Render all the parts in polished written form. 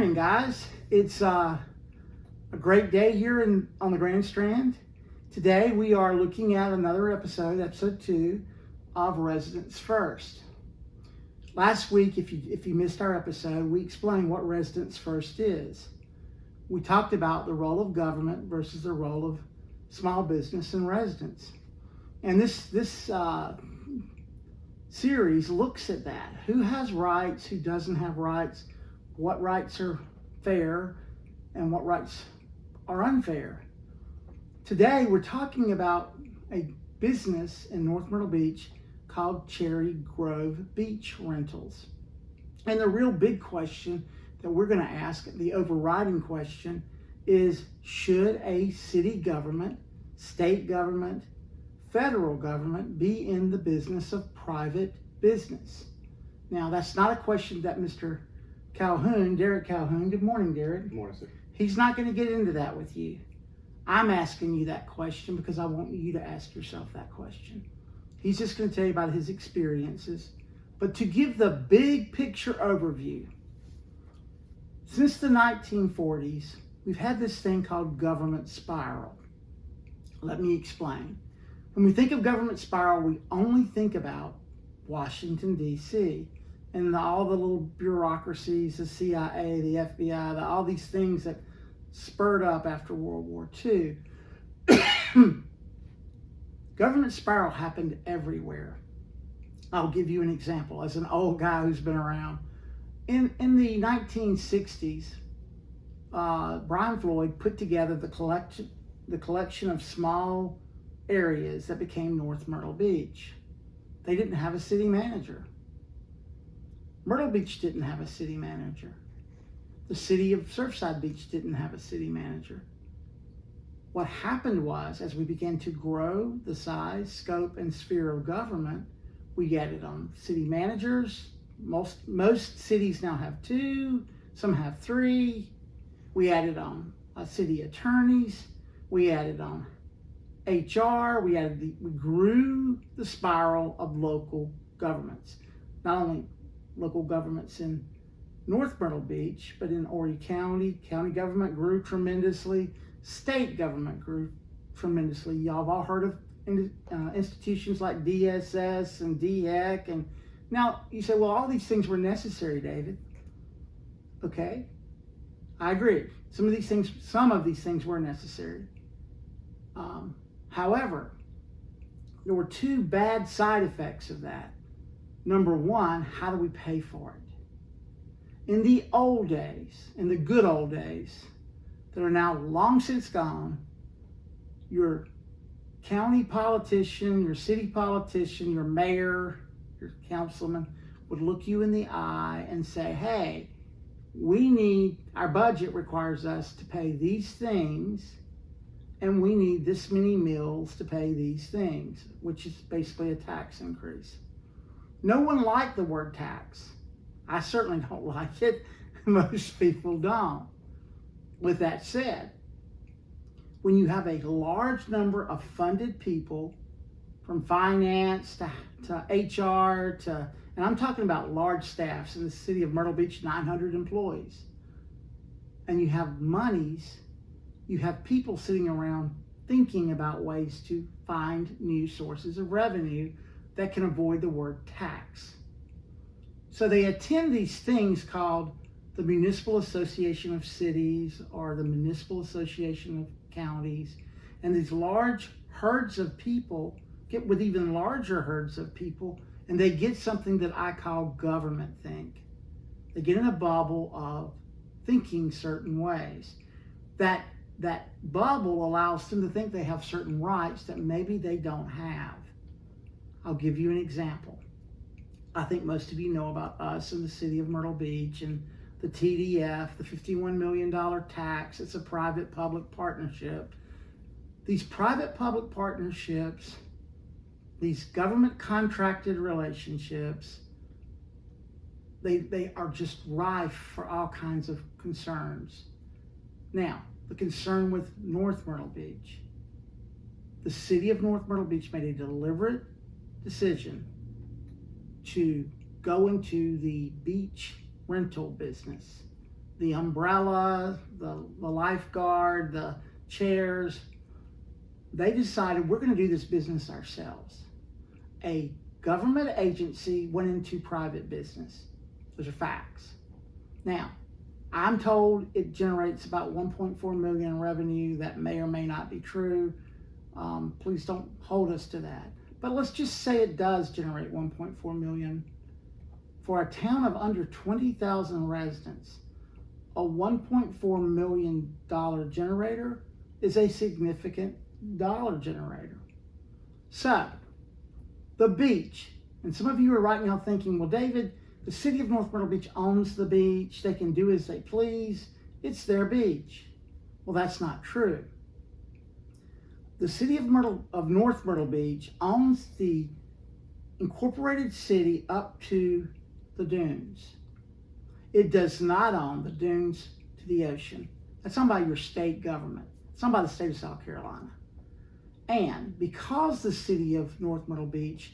morning, guys. It's a great day here on the Grand Strand. Today we are looking at another episode 2 of Residents First. Last week, if you missed our episode, we explained what Residents First is. We talked about the role of government versus the role of small business and residents. And this series looks at that. Who has rights, who doesn't have rights, what rights are fair, and what rights are unfair. Today, we're talking about a business in North Myrtle Beach called Cherry Grove Beach Rentals. And the real big question that we're going to ask, the overriding question, is should a city government, state government, federal government be in the business of private business? Now, that's not a question that Mr. Calhoun, Derek Calhoun, good morning, Derek. Good morning, sir. He's not going to get into that with you. I'm asking you that question because I want you to ask yourself that question. He's just going to tell you about his experiences. But to give the big picture overview, since the 1940s, we've had this thing called government spiral. Let me explain. When we think of government spiral, we only think about Washington, D.C., and all the little bureaucracies, the CIA, the FBI, all these things that spurred up after World War II. Government spiral happened everywhere. I'll give you an example as an old guy who's been around. In the 1960s, Brian Floyd put together the collection of small areas that became North Myrtle Beach. They didn't have a city manager. Myrtle Beach didn't have a city manager. The city of Surfside Beach didn't have a city manager. What happened was, as we began to grow the size, scope, and sphere of government, we added on city managers. Most cities now have 2, some have 3. We added on city attorneys. We added on HR. We grew the spiral of local governments. Not only local governments in North Myrtle Beach, but in Horry County. County government grew tremendously. State government grew tremendously. Y'all have all heard of institutions like DSS and DHEC. And now you say, well, all these things were necessary, David. Okay, I agree. Some of these things were necessary. However, there were 2 bad side effects of that. Number one, how do we pay for it? In the old days, in the good old days, that are now long since gone, your county politician, your city politician, your mayor, your councilman would look you in the eye and say, hey, our budget requires us to pay these things, and we need this many mills to pay these things, which is basically a tax increase. No one liked the word tax. I certainly don't like it. Most people don't. With that said, when you have a large number of funded people, from finance to HR and I'm talking about large staffs in the city of Myrtle Beach, 900 employees, and you have monies, you have people sitting around thinking about ways to find new sources of revenue that can avoid the word tax. So they attend these things called the Municipal Association of Cities or the Municipal Association of Counties, and these large herds of people get with even larger herds of people, and they get something that I call government think. They get in a bubble of thinking certain ways. That bubble allows them to think they have certain rights that maybe they don't have. I'll give you an example. I think most of you know about us in the city of Myrtle Beach and the TDF, the $51 million tax. It's a private-public partnership. These private-public partnerships, these government-contracted relationships, they are just rife for all kinds of concerns. Now, the concern with North Myrtle Beach. The city of North Myrtle Beach made a deliberate decision to go into the beach rental business. the umbrella, the lifeguard, the chairs. They decided we're going to do this business ourselves. A government agency went into private business. Those are facts. Now, I'm told it generates about 1.4 million in revenue. That may or may not be true. Please don't hold us to that. But let's just say it does generate 1.4 million. For a town of under 20,000 residents, a $1.4 million generator is a significant dollar generator. So, the beach, and some of you are right now thinking, well, David, the city of North Myrtle Beach owns the beach. They can do as they please. It's their beach. Well, that's not true. The city of North Myrtle Beach owns the incorporated city up to the dunes. It does not own the dunes to the ocean. That's owned by your state government. It's owned by the state of South Carolina. And because the city of North Myrtle Beach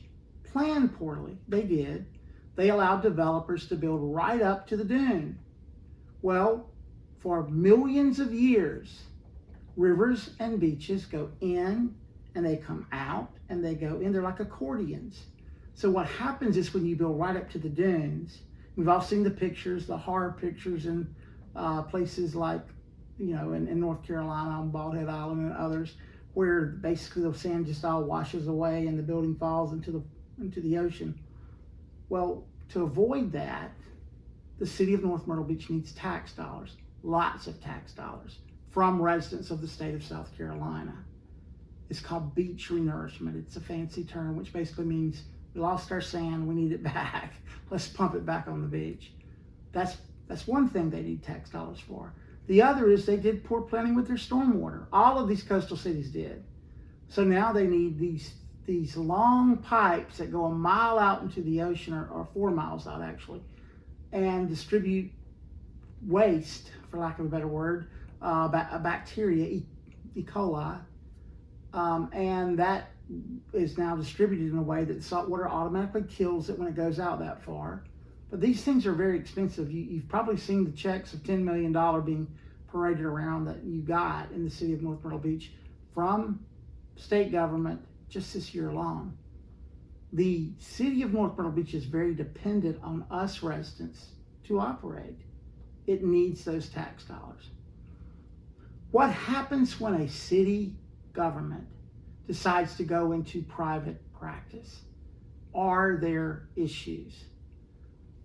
planned poorly, they allowed developers to build right up to the dune. Well, for millions of years, rivers and beaches go in and they come out and they go in. They're like accordions. So what happens is when you build right up to the dunes, we've all seen the pictures, the horror pictures in places like, in North Carolina on Bald Head Island and others, where basically the sand just all washes away and the building falls into the ocean. Well, to avoid that, the city of North Myrtle Beach needs tax dollars, lots of tax dollars, from residents of the state of South Carolina. It's called beach renourishment. It's a fancy term, which basically means we lost our sand, we need it back. Let's pump it back on the beach. That's one thing they need tax dollars for. The other is they did poor planning with their stormwater. All of these coastal cities did. So now they need these long pipes that go a mile out into the ocean, or 4 miles out actually, and distribute waste, for lack of a better word, bacteria, E. coli, and that is now distributed in a way that salt water automatically kills it when it goes out that far. But these things are very expensive. You've probably seen the checks of $10 million being paraded around that you got in the city of North Myrtle Beach from state government just this year alone. The city of North Myrtle Beach is very dependent on us residents to operate. It needs those tax dollars. What happens when a city government decides to go into private practice? Are there issues?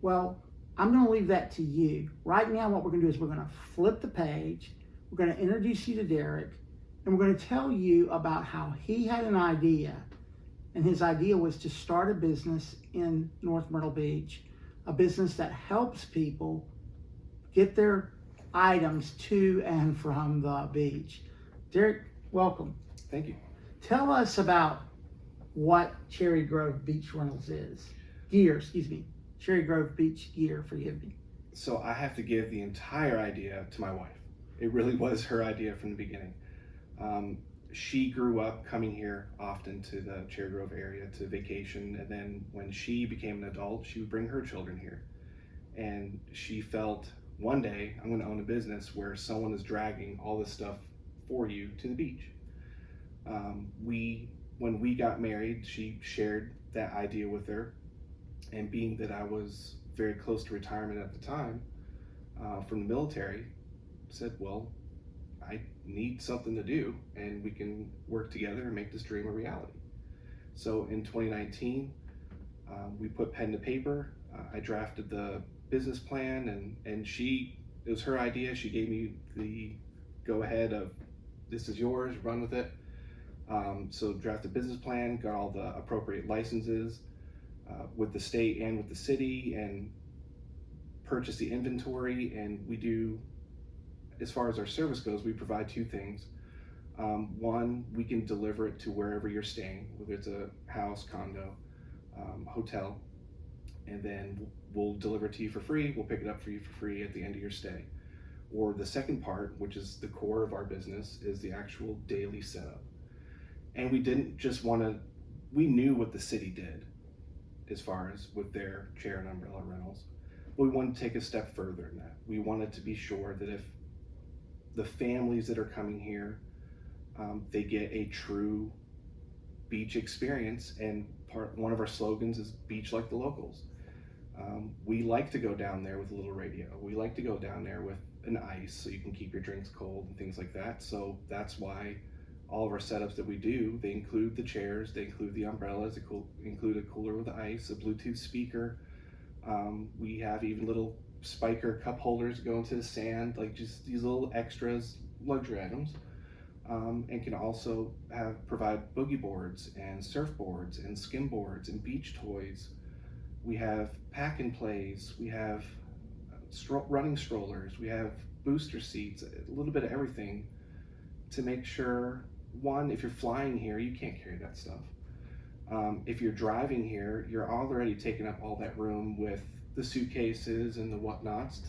Well, I'm going to leave that to you. Right now, what we're going to do is we're going to flip the page. We're going to introduce you to Derek, and we're going to tell you about how he had an idea, and his idea was to start a business in North Myrtle Beach, a business that helps people get their items to and from the beach. Derek, welcome. Thank you. Tell us about what Cherry Grove Beach Rentals is. Cherry Grove Beach Gear, forgive me. So I have to give the entire idea to my wife. It really was her idea from the beginning. She grew up coming here often to the Cherry Grove area to vacation, and then when she became an adult, she would bring her children here. And she felt, one day I'm going to own a business where someone is dragging all this stuff for you to the beach. When we got married, she shared that idea with her, and being that I was very close to retirement at the time from the military, said, well, I need something to do, and we can work together and make this dream a reality. So in 2019, we put pen to paper. I drafted the business plan, and it was her idea. She gave me the go-ahead of, this is yours, run with it. So drafted business plan, got all the appropriate licenses with the state and with the city, and purchased the inventory. And we do, as far as our service goes, we provide two things. One, we can deliver it to wherever you're staying, whether it's a house, condo, hotel, and then we'll deliver it to you for free. We'll pick it up for you for free at the end of your stay. Or the second part, which is the core of our business, is the actual daily setup. And we didn't just we knew what the city did as far as with their chair and umbrella rentals. But we wanted to take a step further in that. We wanted to be sure that if the families that are coming here, they get a true beach experience. And one of our slogans is beach like the locals. We like to go down there with a little radio. We like to go down there with an ice so you can keep your drinks cold and things like that. So that's why all of our setups that we do, they include the chairs, they include the umbrellas, they include a cooler with ice, a Bluetooth speaker. We have even little spiker cup holders that go into the sand, like just these little extras, luxury items. And can also provide boogie boards and surfboards and skim boards and beach toys. We have pack and plays, we have running strollers, we have booster seats, a little bit of everything to make sure, one, if you're flying here, you can't carry that stuff. If you're driving here, you're already taking up all that room with the suitcases and the whatnots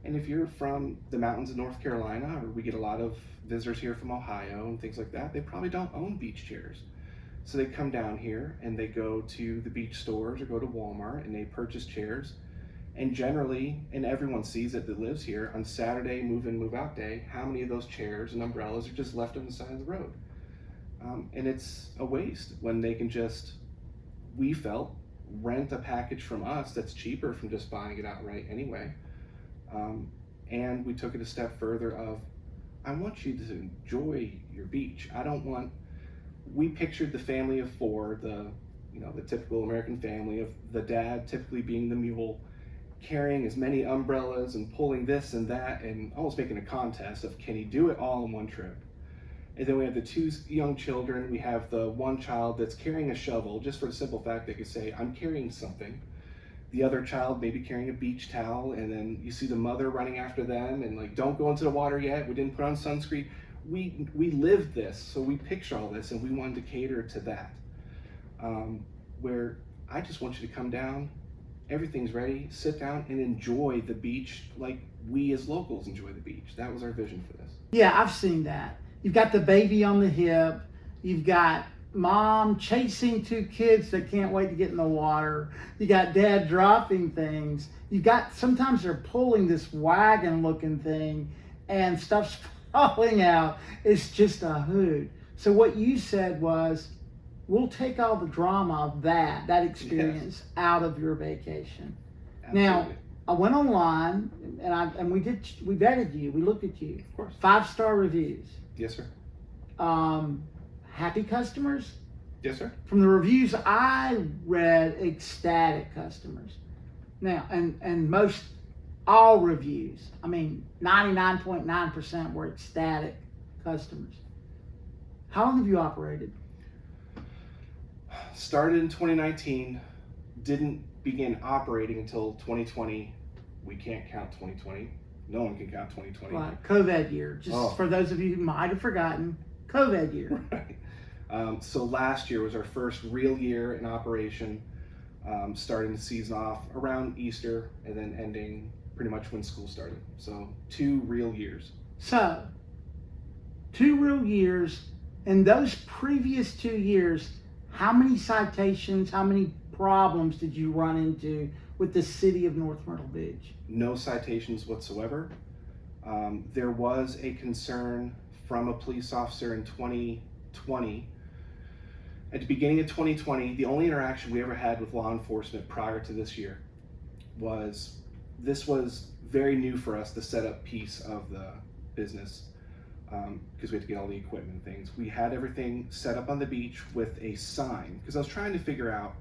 and if you're from the mountains of North Carolina, or we get a lot of visitors here from Ohio and things like that, they probably don't own beach chairs. So they come down here and they go to the beach stores or go to Walmart and they purchase chairs. And generally, and everyone sees it that lives here, on Saturday, move in, move out day, how many of those chairs and umbrellas are just left on the side of the road? And it's a waste when they can just, we felt, rent a package from us that's cheaper from just buying it outright anyway. And we took it a step further of, I want you to enjoy your beach. We pictured the family of four, the typical American family of the dad typically being the mule, carrying as many umbrellas and pulling this and that and almost making a contest of can he do it all in one trip. And then we have the two young children. We have the one child that's carrying a shovel just for the simple fact they could say, I'm carrying something. The other child maybe carrying a beach towel, and then you see the mother running after them and like, don't go into the water yet, we didn't put on sunscreen. We lived this, so we picture all this, and we wanted to cater to that. Where I just want you to come down, everything's ready, sit down and enjoy the beach like we as locals enjoy the beach. That was our vision for this. Yeah, I've seen that. You've got the baby on the hip, you've got mom chasing two kids that can't wait to get in the water, you got dad dropping things, you've got, sometimes they're pulling this wagon looking thing and stuff's falling out. It's just a hoot. So what you said was, we'll take all the drama of that experience out of your vacation. Absolutely. Now, I went online and we vetted you, we looked at you. Of course. 5-star reviews. Yes, sir. Happy customers? Yes, sir. From the reviews I read, ecstatic customers. Now, and all reviews, I mean, 99.9% were ecstatic customers. How long have you operated? Started in 2019, didn't begin operating until 2020. We can't count 2020. No one can count 2020. Right, COVID year. Just for those of you who might have forgotten, COVID year. Right. So last year was our first real year in operation, starting the season off around Easter and then ending pretty much when school started. So 2 real years. So, 2 real years. In those previous 2 years, how many citations, how many problems did you run into with the city of North Myrtle Beach? No citations whatsoever. There was a concern from a police officer in 2020. At the beginning of 2020, the only interaction we ever had with law enforcement prior to this year was very new for us, the setup piece of the business, because we had to get all the equipment and things. We had everything set up on the beach with a sign, because I was trying to figure out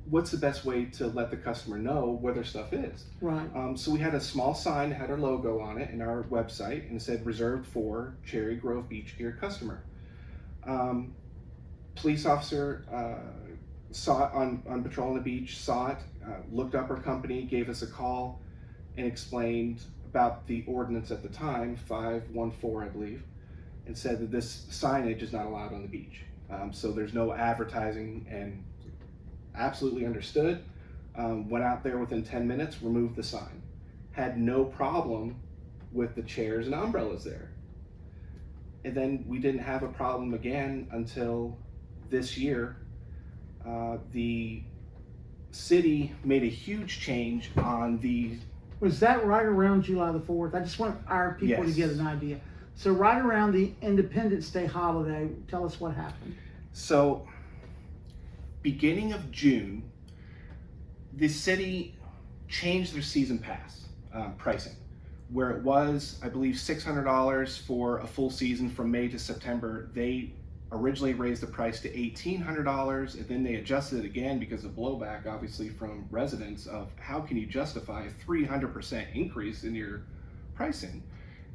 what's the best way to let the customer know where their stuff is. Right. So we had a small sign that had our logo on it and our website, and it said reserved for Cherry Grove Beach Gear customer. Police officer saw it on patrol on the beach, saw it, looked up our company, gave us a call, and explained about the ordinance at the time, 514, I believe, and said that this signage is not allowed on the beach. So there's no advertising, and absolutely understood. Went out there within 10 minutes, removed the sign. Had no problem with the chairs and umbrellas there. And then we didn't have a problem again until this year. The city made a huge change on the. Was that right around July the 4th? I just want our people to get Yes. an idea. So right around the Independence Day holiday, tell us what happened. So, beginning of June, the city changed their season pass pricing, where it was, I believe, $600 for a full season from May to September. They originally raised the price to $1,800, and then they adjusted it again because of blowback, obviously, from residents of how can you justify a 300% increase in your pricing?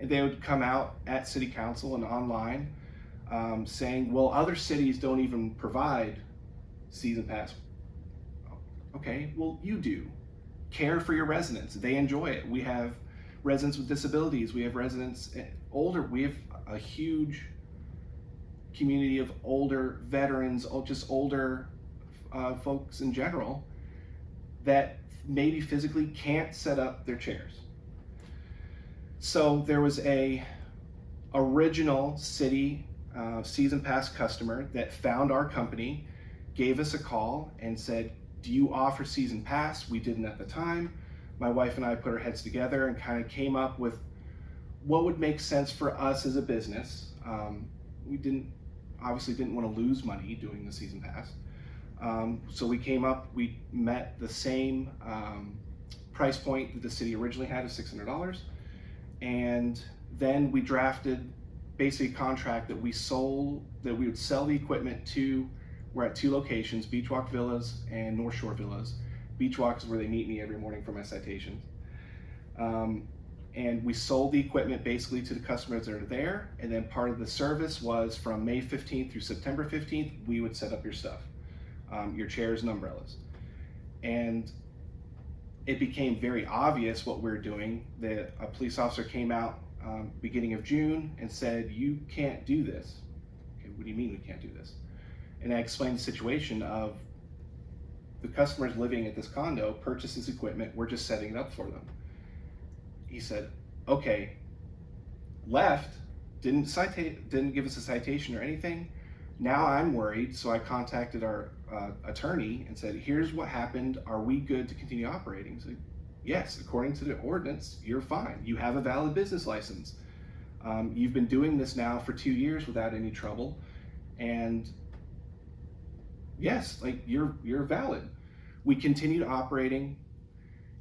And they would come out at city council and online saying, well, other cities don't even provide season pass. Okay, well, you do. Care for your residents. They enjoy it. We have residents with disabilities. We have residents older. We have a huge community of older veterans, just older folks in general that maybe physically can't set up their chairs. So there was a original city season pass customer that found our company, gave us a call and said, do you offer season pass? We didn't at the time. My wife and I put our heads together and kind of came up with what would make sense for us as a business. We obviously didn't want to lose money doing the season pass. So we met the same price point that the city originally had of $600. And then we drafted basically a contract that we would sell the equipment to. We're at 2 locations, Beach Walk Villas and North Shore Villas. Beach Walk is where they meet me every morning for my citations. And we sold the equipment basically to the customers that are there. And then part of the service was from May 15th through September 15th, we would set up your stuff, your chairs and umbrellas. And it became very obvious what we're doing. That a police officer came out beginning of June and said, you can't do this. Okay, what do you mean we can't do this? And I explained the situation of the customers living at this condo purchased this equipment, we're just setting it up for them. He said, okay, left, didn't give us a citation or anything. Now I'm worried, so I contacted our attorney and said, here's what happened, are we good to continue operating? So, yes, according to the ordinance, you're fine. You have a valid business license. You've been doing this now for 2 years without any trouble. And yes, like you're valid. We continued operating,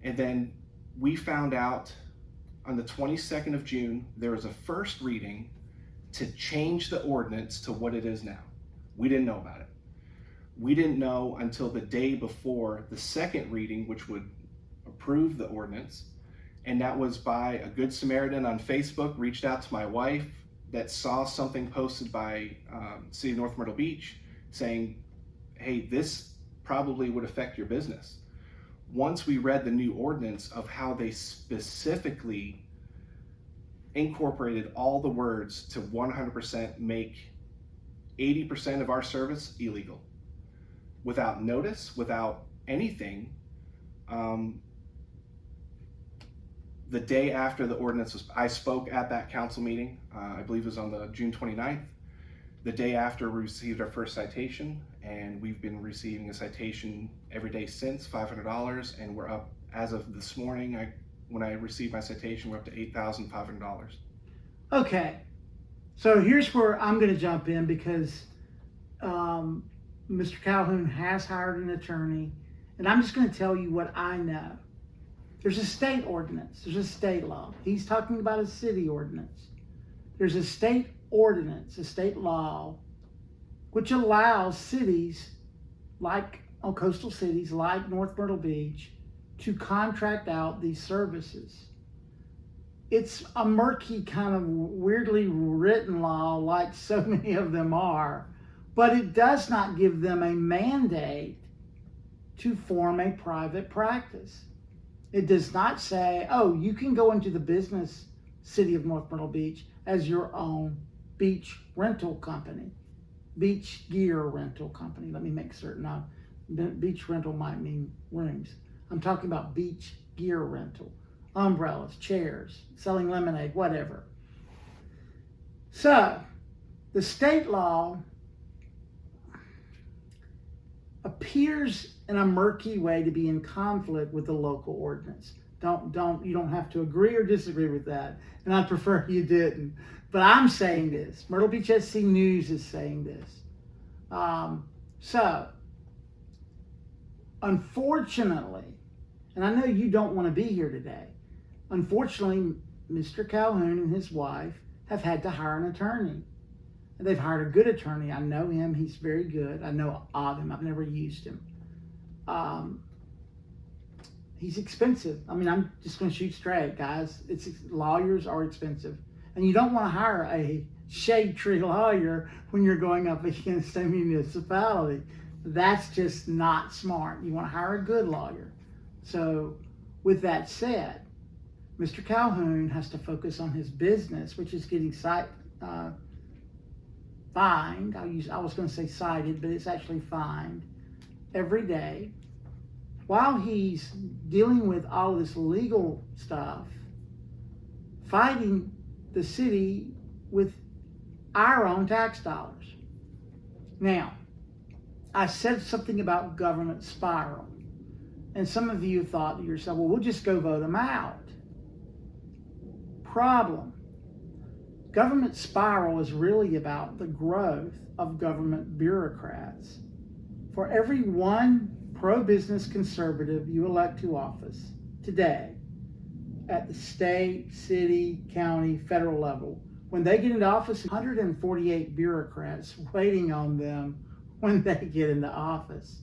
and then we found out on the 22nd of June, there was a first reading to change the ordinance to what it is now. We didn't know about it. We didn't know until the day before the second reading, which would approve the ordinance. And that was by a Good Samaritan on Facebook, reached out to my wife that saw something posted by City of North Myrtle Beach saying, hey, this probably would affect your business. Once we read the new ordinance of how they specifically incorporated all the words to 100% make 80% of our service illegal, without notice, without anything. The day after the ordinance I spoke at that council meeting, I believe it was on the June 29th. The day after we received our first citation, and we've been receiving a citation every day since, $500, and we're up, as of this morning, when I received my citation, we're up to $8,500. Okay, so here's where I'm going to jump in because Mr. Calhoun has hired an attorney, and I'm just going to tell you what I know. There's a state ordinance, there's a state law. He's talking about a city ordinance. There's a state ordinance, a state law, which allows cities like coastal cities like North Myrtle Beach to contract out these services. It's a murky kind of weirdly written law, like so many of them are, but it does not give them a mandate to form a private practice. It does not say, oh, you can go into the business City of North Myrtle Beach as your own beach rental company, beach gear rental company. Let me make certain. Now, beach rental might mean rooms. I'm talking about beach gear rental, umbrellas, chairs, selling lemonade, whatever. So, the state law appears in a murky way to be in conflict with the local ordinance. You don't have to agree or disagree with that, and I'd prefer you didn't. But I'm saying this. Myrtle Beach SC News is saying this. So, unfortunately, and I know you don't want to be here today, unfortunately, Mr. Calhoun and his wife have had to hire an attorney. And they've hired a good attorney. I know him. He's very good. I know of him. I've never used him. He's expensive. I mean, I'm just going to shoot straight, guys. Lawyers are expensive. And you don't want to hire a shade tree lawyer when you're going up against a municipality. That's just not smart. You want to hire a good lawyer. So, with that said, Mr. Calhoun has to focus on his business, which is getting fined. I was going to say cited, but it's actually fined every day. While he's dealing with all of this legal stuff, fighting the city with our own tax dollars. Now, I said something about government spiral, and some of you thought to yourself, well, we'll just go vote them out. Problem. Government spiral is really about the growth of government bureaucrats. For every one pro-business conservative you elect to office today at the state, city, county, federal level, when they get into office, 148 bureaucrats waiting on them when they get into office.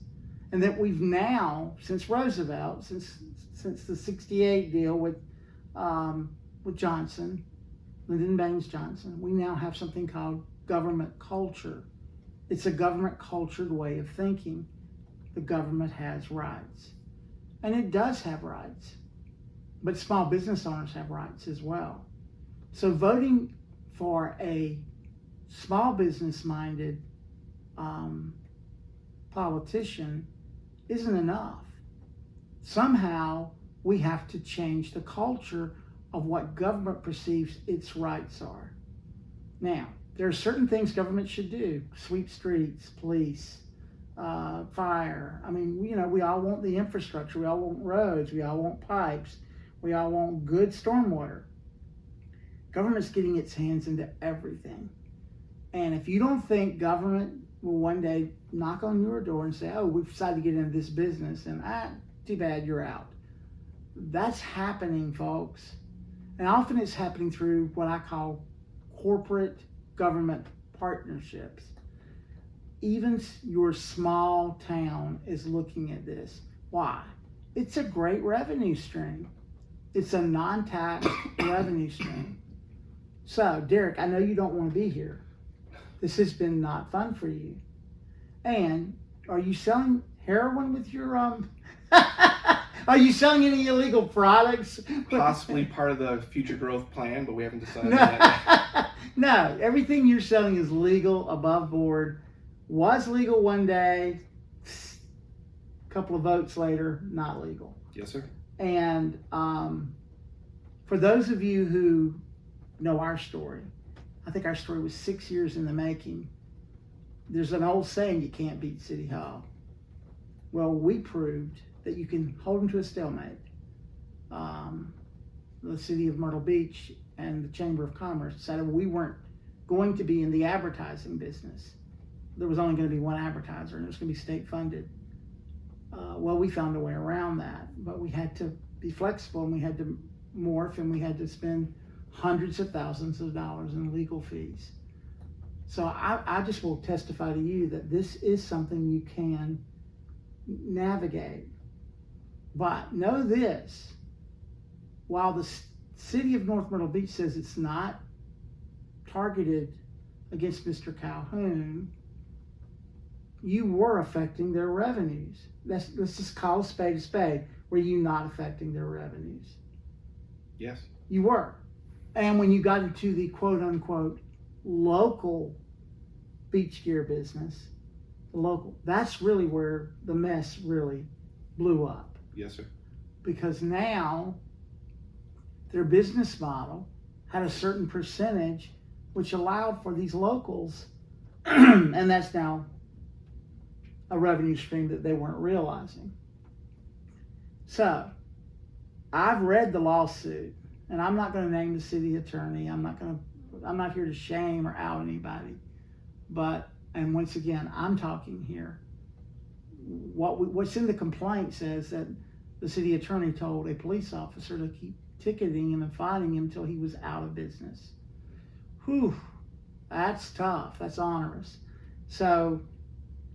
And that we've now, since Roosevelt, since the 68 deal with Johnson, Lyndon Baines Johnson, we now have something called government culture. It's a government cultured way of thinking. The government has rights. And it does have rights. But small business owners have rights as well. So voting for a small business minded politician isn't enough. Somehow we have to change the culture of what government perceives its rights are. Now, there are certain things government should do: sweep streets, police, fire. I mean, we all want the infrastructure. We all want roads. We all want pipes. We all want good stormwater. Government's getting its hands into everything. And if you don't think government will one day knock on your door and say, oh, we've decided to get into this business, and too bad, you're out. That's happening, folks. And often it's happening through what I call corporate government partnerships. Even your small town is looking at this. Why? It's a great revenue stream. It's a non-tax revenue stream. So, Derek, I know you don't want to be here. This has been not fun for you. And are you selling heroin with your Are you selling any illegal products? Possibly part of the future growth plan, but we haven't decided yet. No, everything you're selling is legal, above board. Was legal one day, a couple of votes later, not legal. Yes, sir. And for those of you who know our story, I think our story was 6 years in the making. There's an old saying, you can't beat City Hall. Well, we proved that you can hold them to a stalemate. The city of Myrtle Beach and the Chamber of Commerce decided we weren't going to be in the advertising business. There was only going to be one advertiser, and it was going to be state funded. Well, we found a way around that, but we had to be flexible, and we had to morph, and we had to spend hundreds of thousands of dollars in legal fees. So I just will testify to you that this is something you can navigate. But know this, while the city of North Myrtle Beach says it's not targeted against Mr. Calhoun, you were affecting their revenues. Let's just call a spade a spade. Were you not affecting their revenues? Yes. You were. And when you got into the quote unquote local beach gear business, that's really where the mess really blew up. Yes, sir. Because now their business model had a certain percentage which allowed for these locals, and that's now a revenue stream that they weren't realizing. So I've read the lawsuit, and I'm not going to name the city attorney. I'm not here to shame or out anybody. But, and once again, I'm talking here. What's in the complaint says that the city attorney told a police officer to keep ticketing him and fining him until he was out of business. Whew, that's tough. That's onerous. So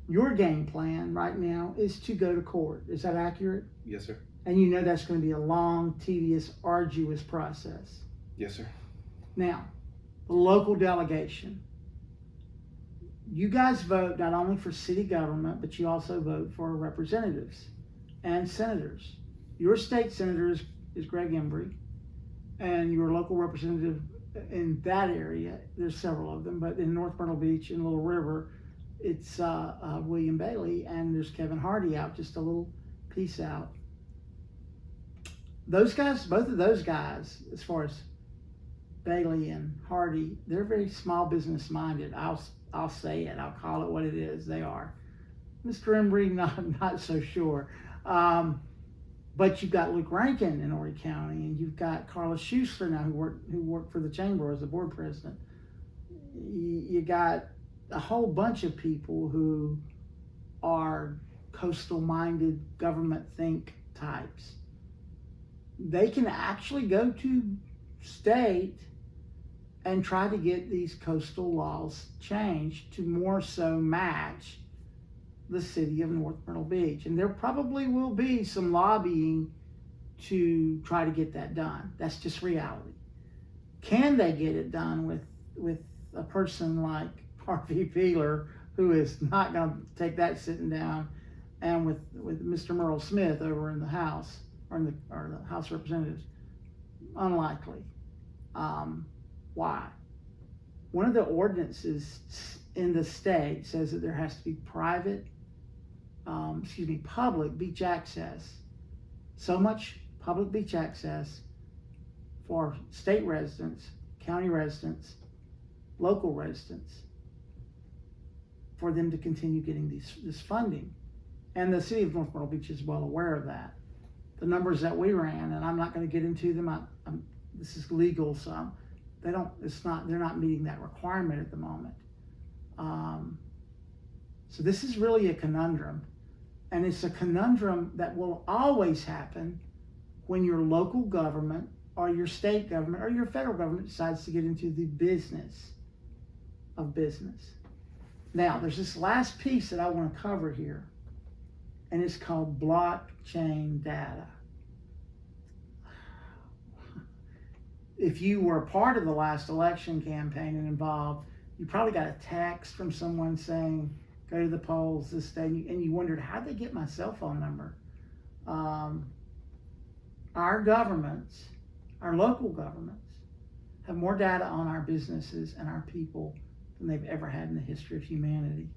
your game plan right now is to go to court. Is that accurate? Yes, sir. And you know that's going to be a long, tedious, arduous process. Yes, sir. Now, the local delegation. You guys vote not only for city government, but you also vote for representatives and senators. Your state senator is Greg Embry, and your local representative in that area, there's several of them, but in North Myrtle Beach and Little River, it's William Bailey, and there's Kevin Hardy out, just a little piece out. Those guys, both of those guys, as far as Bailey and Hardy, they're very small business minded. I'll say it. I'll call it what it is. They are. Mr. Embry, not so sure. But you've got Luke Rankin in Horry County, and you've got Carla Schuessler now who worked for the chamber as the board president. You got a whole bunch of people who are coastal-minded government think types. They can actually go to state and try to get these coastal laws changed to more so match the city of North Myrtle Beach. And there probably will be some lobbying to try to get that done. That's just reality. Can they get it done with a person like Harvey Peeler, who is not going to take that sitting down, and with Mr. Merle Smith over in the House, or the House of Representatives? Unlikely. Why? One of the ordinances in the state says that there has to be public beach access. So much public beach access for state residents, county residents, local residents, for them to continue getting this funding. And the city of North Myrtle Beach is well aware of that. The numbers that we ran, and I'm not going to get into them. This is legal, so they're not meeting that requirement at the moment. So this is really a conundrum, and it's a conundrum that will always happen when your local government or your state government or your federal government decides to get into the business of business. Now, there's this last piece that I want to cover here, and it's called blockchain data. If you were a part of the last election campaign and involved, you probably got a text from someone saying, go to the polls this day, and you wondered, how'd they get my cell phone number? Our governments, our local governments, have more data on our businesses and our people than they've ever had in the history of humanity.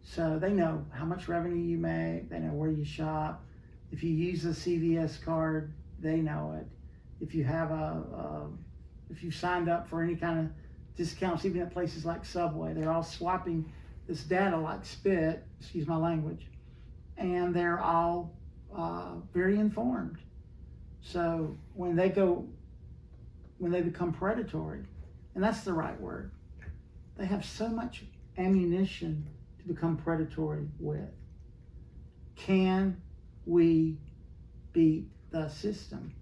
So they know how much revenue you make, they know where you shop. If you use a CVS card, they know it. If you have if you signed up for any kind of discounts, even at places like Subway, they're all swapping this data like spit, excuse my language, and they're all very informed. So when they become predatory, and that's the right word, they have so much ammunition to become predatory with. Can we beat the system?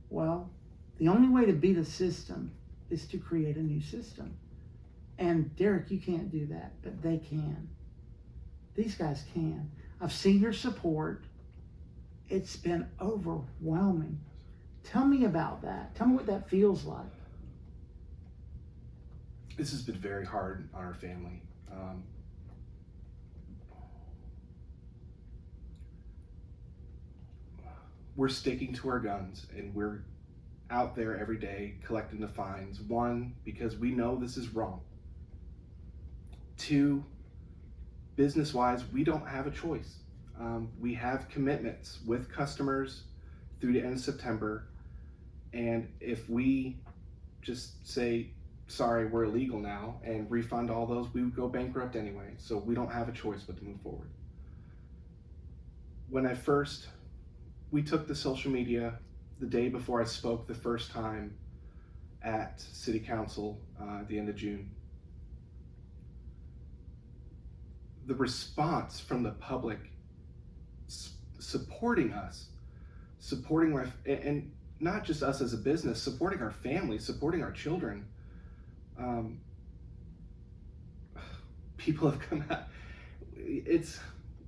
Well, the only way to beat a system is to create a new system. And Derek, you can't do that, but they can. These guys can. I've seen your support. It's been overwhelming. Tell me about that. Tell me what that feels like. This has been very hard on our family. We're sticking to our guns, and we're out there every day collecting the fines. One, because we know this is wrong. Two, business-wise, we don't have a choice. We have commitments with customers through the end of September, and if we just say, sorry, we're illegal now, and refund all those, we would go bankrupt anyway. So we don't have a choice but to move forward. We took the social media the day before I spoke the first time at City Council at the end of June. The response from the public supporting us, and not just us as a business, supporting our family, supporting our children. People have come out.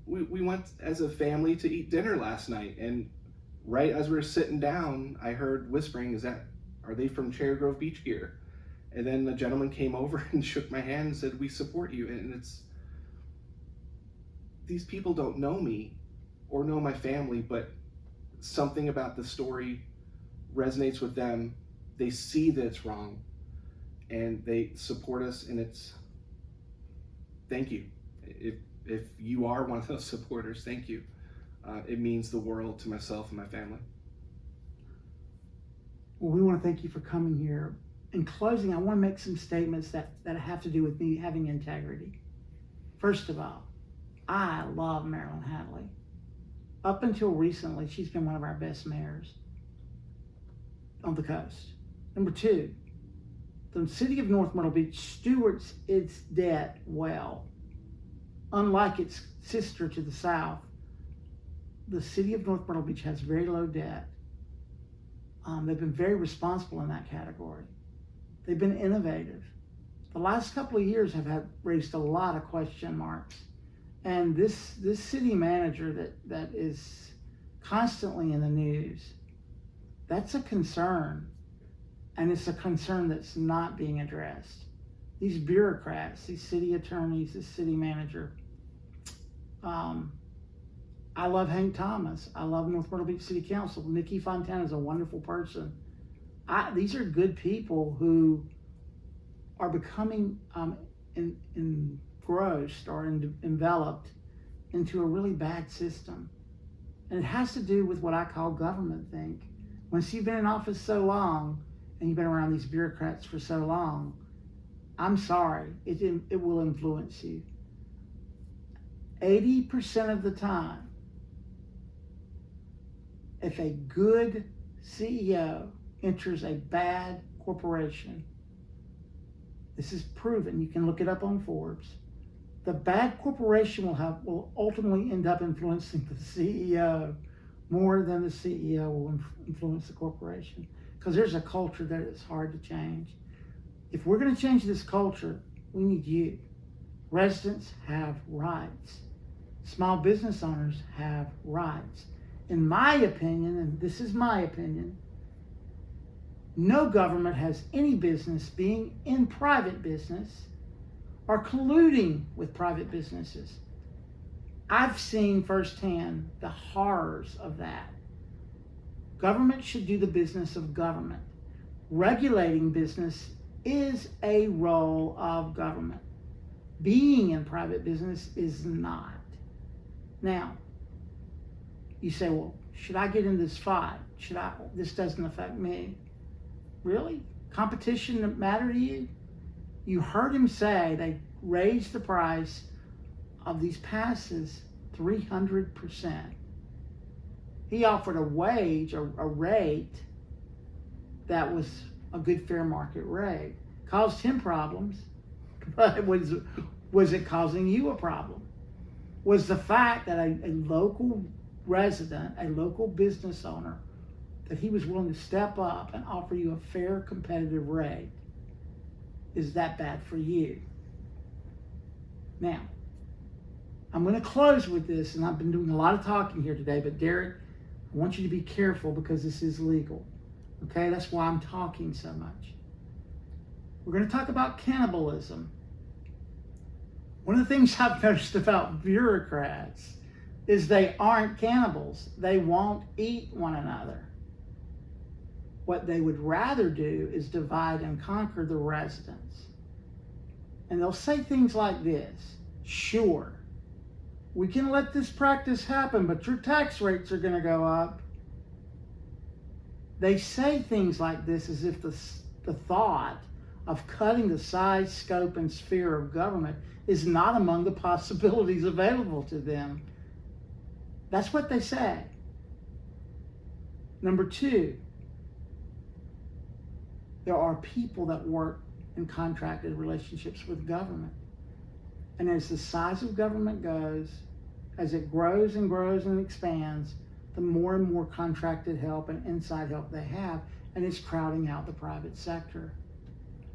We went as a family to eat dinner last night, and right as we were sitting down, I heard whispering, are they from Cherry Grove Beach Gear? And then a gentleman came over and shook my hand and said, we support you. And these people don't know me or know my family, but something about the story resonates with them. They see that it's wrong and they support us, and thank you. If you are one of those supporters, thank you. It means the world to myself and my family. Well, we want to thank you for coming here. In closing, I want to make some statements that have to do with me having integrity. First of all, I love Marilyn Hadley. Up until recently, she's been one of our best mayors on the coast. Number two, the city of North Myrtle Beach stewards its debt well. Unlike its sister to the south, the city of North Myrtle Beach has very low debt. They've been very responsible in that category. They've been innovative. The last couple of years have raised a lot of question marks. And this city manager that is constantly in the news, that's a concern. And it's a concern that's not being addressed. These bureaucrats, these city attorneys, this city manager. I love Hank Thomas. I love North Myrtle Beach City Council. Nikki Fontana is a wonderful person. These are good people who are becoming engrossed or enveloped into a really bad system. And it has to do with what I call government think. Once you've been in office so long and you've been around these bureaucrats for so long, I'm sorry, it will influence you. 80% of the time, if a good CEO enters a bad corporation, this is proven, you can look it up on Forbes, the bad corporation will ultimately end up influencing the CEO more than the CEO will influence the corporation. Because there's a culture that is hard to change. If we're going to change this culture, we need you. Residents have rights. Small business owners have rights. In my opinion, and this is my opinion, no government has any business being in private business or colluding with private businesses. I've seen firsthand the horrors of that. Government should do the business of government. Regulating business is a role of government. Being in private business is not. Now, you say, well, should I get in this fight? This doesn't affect me. Really? Competition matter to you? You heard him say they raised the price of these passes 300%. He offered a wage, a rate that was a good fair market rate. Caused him problems, but was it causing you a problem? Was the fact that a local resident, a local business owner, that he was willing to step up and offer you a fair competitive rate, is that bad for you? Now, I'm going to close with this, and I've been doing a lot of talking here today, but Derek, I want you to be careful because this is legal. Okay, that's why I'm talking so much. We're going to talk about cannibalism. One of the things I've noticed about bureaucrats is they aren't cannibals. They won't eat one another. What they would rather do is divide and conquer the residents. And they'll say things like this: sure, we can let this practice happen, but your tax rates are going to go up. They say things like this as if the thought of cutting the size, scope, and sphere of government is not among the possibilities available to them. That's what they say. Number two, there are people that work in contracted relationships with government. And as the size of government goes, as it grows and grows and expands, the more and more contracted help and inside help they have, and it's crowding out the private sector.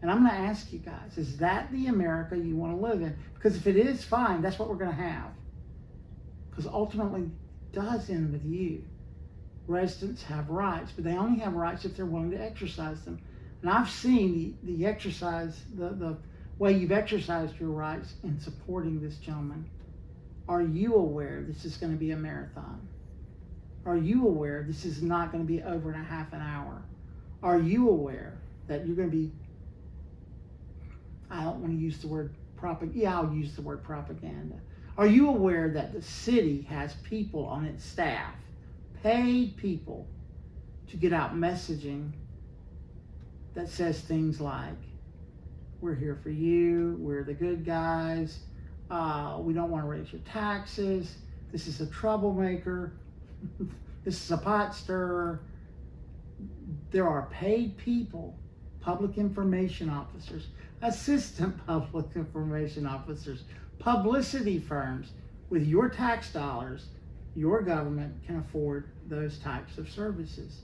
And I'm going to ask you guys, is that the America you want to live in? Because if it is, fine, that's what we're going to have. Because ultimately, it does end with you. Residents have rights, but they only have rights if they're willing to exercise them. And I've seen the exercise, the way you've exercised your rights in supporting this gentleman. Are you aware this is going to be a marathon? Are you aware this is not going to be over in a half an hour? Are you aware that you're going to be, I don't want to use the word propaganda. Yeah, I'll use the word propaganda. Are you aware that the city has people on its staff, paid people, to get out messaging that says things like, we're here for you, we're the good guys, we don't want to raise your taxes, this is a troublemaker, this is a pot stirrer. There are paid people, public information officers, assistant public information officers, publicity firms. With your tax dollars, your government can afford those types of services.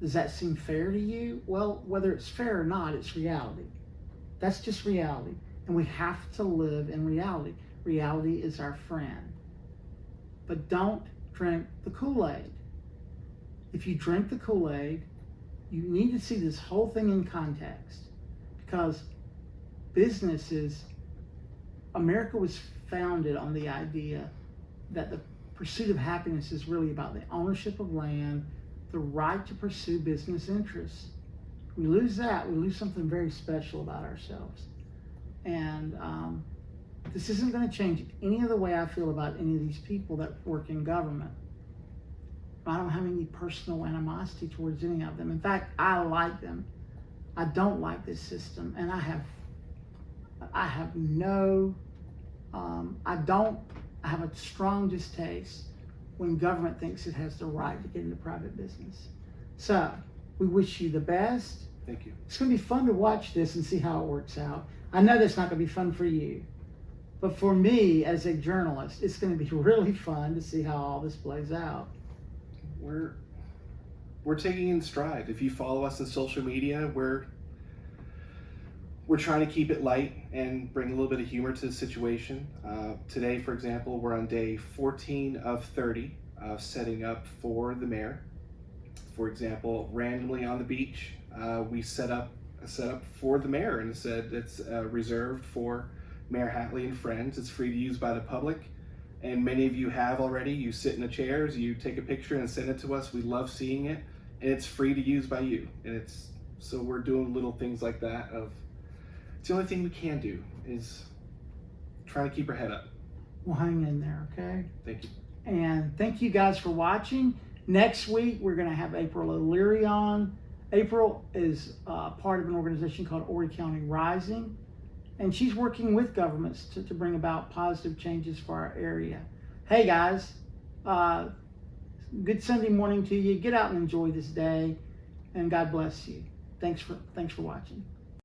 Does that seem fair to you? Well, whether it's fair or not, it's reality. That's just reality. And we have to live in reality. Reality is our friend. But don't drink the Kool-Aid. If you drink the Kool-Aid, you need to see this whole thing in context. Because America was founded on the idea that the pursuit of happiness is really about the ownership of land, the right to pursue business interests. We lose that, we lose something very special about ourselves. And this isn't going to change any of the way I feel about any of these people that work in government. I don't have any personal animosity towards any of them. In fact, I like them. I don't like this system, and I have a strong distaste when government thinks it has the right to get into private business. So, we wish you the best. Thank you. It's going to be fun to watch this and see how it works out. I know that's not going to be fun for you, but for me as a journalist, it's going to be really fun to see how all this plays out. We're taking in stride. If you follow us on social media, we're trying to keep it light and bring a little bit of humor to the situation. Today, for example, we're on day 14 of 30 of setting up for the mayor. For example, randomly on the beach, we set up for the mayor, and it said it's reserved for Mayor Hatley and friends. It's free to use by the public, and many of you have already. You sit in the chairs, you take a picture and send it to us. We love seeing it, and it's free to use by you. And so we're doing little things like that. It's the only thing we can do is try to keep our head up. We'll hang in there, okay? Thank you. And thank you guys for watching. Next week, we're going to have April O'Leary on. April is part of an organization called Horry County Rising, and she's working with governments to bring about positive changes for our area. Hey guys, good Sunday morning to you. Get out and enjoy this day, and God bless you. Thanks for watching.